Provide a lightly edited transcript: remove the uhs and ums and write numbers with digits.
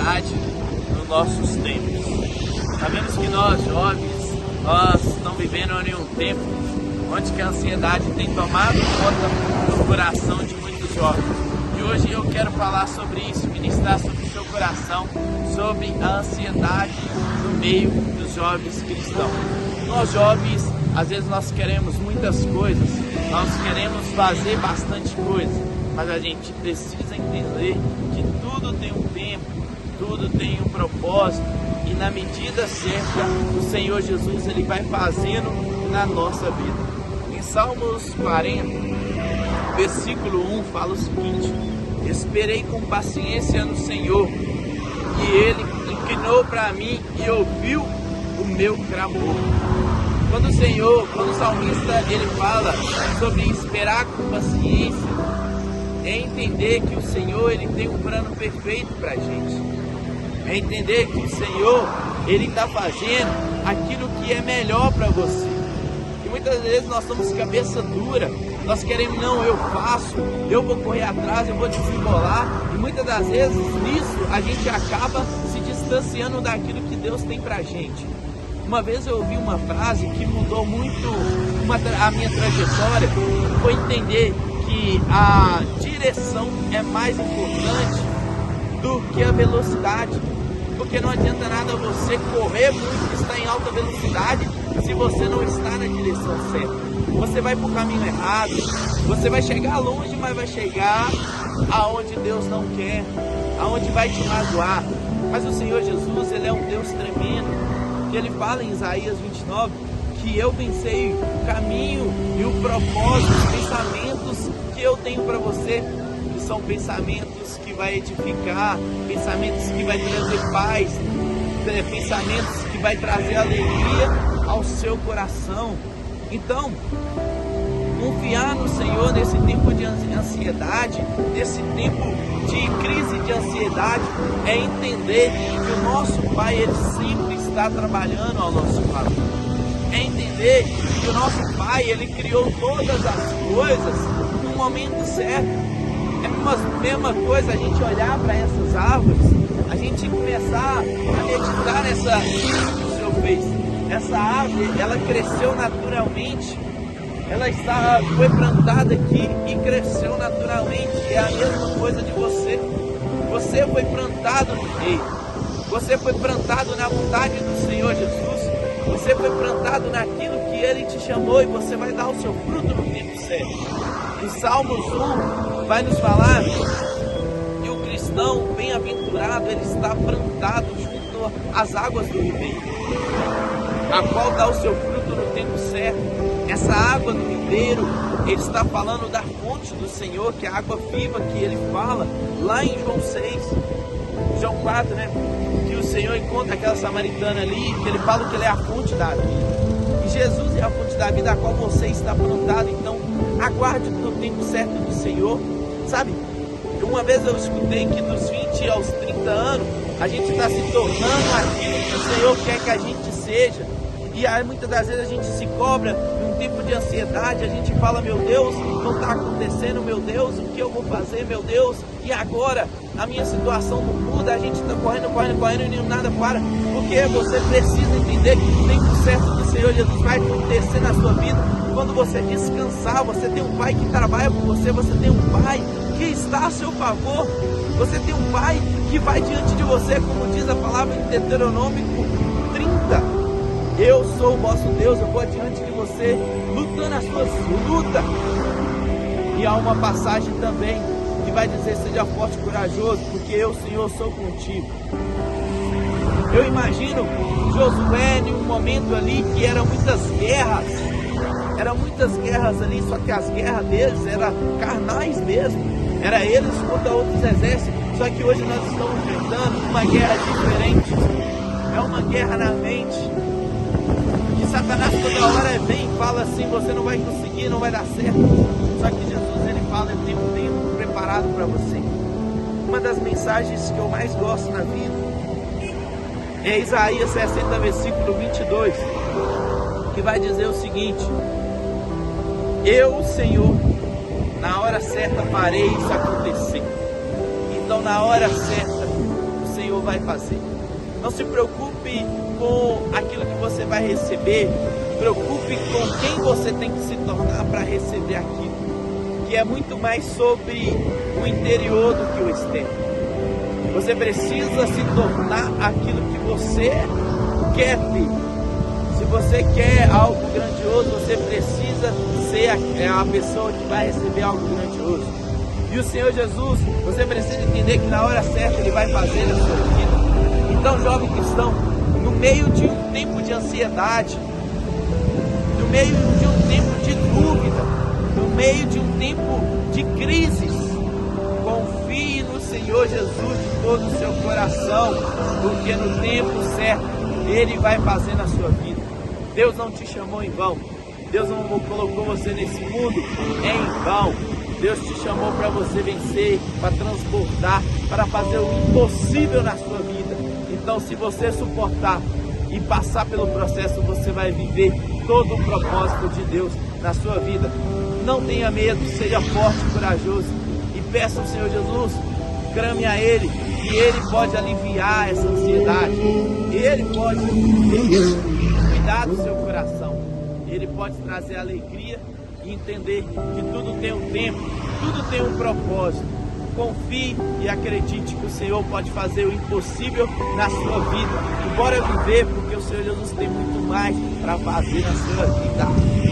ansiedade nos nossos tempos. Sabemos que nós, jovens, nós estamos vivendo em um tempo onde que a ansiedade tem tomado conta do coração de muitos jovens. E hoje eu quero falar sobre isso, ministrar sobre o seu coração, sobre a ansiedade no meio dos jovens cristãos. Nós jovens, às vezes nós queremos muitas coisas, nós queremos fazer bastante coisa, mas a gente precisa entender que tudo tem um tempo, tudo tem um propósito, e na medida certa o Senhor Jesus ele vai fazendo na nossa vida. Em Salmos 40, versículo 1 fala o seguinte: esperei com paciência no Senhor, e Ele inclinou para mim e ouviu o meu clamor. Quando o salmista ele fala sobre esperar com paciência, é entender que o Senhor ele tem um plano perfeito para a gente. É entender que o Senhor ele está fazendo aquilo que é melhor para você. E muitas vezes nós somos cabeça dura, nós queremos, não, eu faço, eu vou correr atrás, eu vou desembolar, e muitas das vezes nisso a gente acaba se distanciando daquilo que Deus tem pra gente. Uma vez eu ouvi uma frase que mudou muito a minha trajetória, foi entender que a direção é mais importante do que a velocidade, porque não adianta nada você correr muito e estar em alta velocidade se você não está na direção certa. Você vai para o caminho errado, você vai chegar longe, mas vai chegar aonde Deus não quer, aonde vai te magoar. Mas o Senhor Jesus, Ele é um Deus tremendo, que Ele fala em Isaías 29, que eu pensei o caminho e o propósito, os pensamentos que eu tenho para você, que são pensamentos que vai edificar, pensamentos que vai trazer paz, pensamentos que vai trazer alegria ao seu coração. Então, confiar no Senhor nesse tempo de ansiedade, nesse tempo de crise de ansiedade, é entender que o nosso Pai, Ele sempre está trabalhando ao nosso favor. É entender que o nosso Pai, Ele criou todas as coisas no momento certo. É a mesma coisa a gente olhar para essas árvores, a gente começar a meditar nessa que o Senhor fez. Essa árvore, ela cresceu naturalmente, foi plantada aqui e cresceu naturalmente. É a mesma coisa de você. Você foi plantado no reino, você foi plantado na vontade do Senhor Jesus, você foi plantado naquilo que Ele te chamou, e você vai dar o seu fruto no tempo certo. Em Salmos 1 vai nos falar que o cristão bem-aventurado, ele está plantado junto às águas do ribeiro, a qual dá o seu fruto no tempo certo. Essa água do ribeiro, ele está falando da fonte do Senhor, que é a água viva que ele fala lá em João 6, João 4, né? Que o Senhor encontra aquela samaritana ali, que ele fala que ele é a fonte da vida. E Jesus é a fonte da vida, a qual você está plantado. Então, aguarde no tempo certo do Senhor. Sabe, uma vez eu escutei que dos 20 aos 30 anos, a gente está se tornando aquilo que o Senhor quer que a gente seja. E aí muitas das vezes a gente se cobra num tempo de ansiedade, a gente fala, meu Deus, não está acontecendo, meu Deus, o que eu vou fazer, meu Deus, e agora a minha situação não muda, a gente está correndo e nada para, porque você precisa entender que o tempo certo do Senhor Jesus vai acontecer na sua vida. Quando você descansar, você tem um Pai que trabalha por você, você tem um Pai que está a seu favor, você tem um Pai que vai diante de você, como diz a palavra em Deuteronômio 30. Eu sou o vosso Deus, eu vou adiante de você, lutando as suas lutas. E há uma passagem também que vai dizer, seja forte e corajoso, porque eu, Senhor, sou contigo. Eu imagino Josué em um momento ali que eram muitas guerras ali, só que as guerras deles eram carnais mesmo, era eles contra outros exércitos. Só que hoje nós estamos enfrentando uma guerra diferente, é uma guerra na mente. Satanás toda hora vem e fala assim, você não vai conseguir, não vai dar certo. Só que Jesus, ele fala, eu tenho um tempo preparado para você. Uma das mensagens que eu mais gosto na vida é Isaías 60, versículo 22, que vai dizer o seguinte: eu, Senhor, na hora certa farei isso acontecer. Então na hora certa o Senhor vai fazer. Não se preocupe com aquilo que você vai receber, preocupe com quem você tem que se tornar para receber aquilo, que é muito mais sobre o interior do que o externo. Você precisa se tornar aquilo que você quer ter. Se você quer algo grandioso, você precisa ser a pessoa que vai receber algo grandioso. E o Senhor Jesus, você precisa entender que na hora certa Ele vai fazer na sua vida. Então, jovem cristão, no meio de um tempo de ansiedade, no meio de um tempo de dúvida, no meio de um tempo de crises, confie no Senhor Jesus de todo o seu coração, porque no tempo certo Ele vai fazer na sua vida. Deus não te chamou em vão, Deus não colocou você nesse mundo em vão. Deus te chamou para você vencer, para transbordar, para fazer o impossível na sua vida. Então, se você suportar e passar pelo processo, você vai viver todo o propósito de Deus na sua vida. Não tenha medo, seja forte e corajoso e peça ao Senhor Jesus, clame a Ele, que Ele pode aliviar essa ansiedade, Ele pode cuidar do seu coração, Ele pode trazer alegria e entender que tudo tem um tempo, tudo tem um propósito. Confie e acredite que o Senhor pode fazer o impossível na sua vida. E bora viver, porque o Senhor Jesus tem muito mais para fazer na sua vida.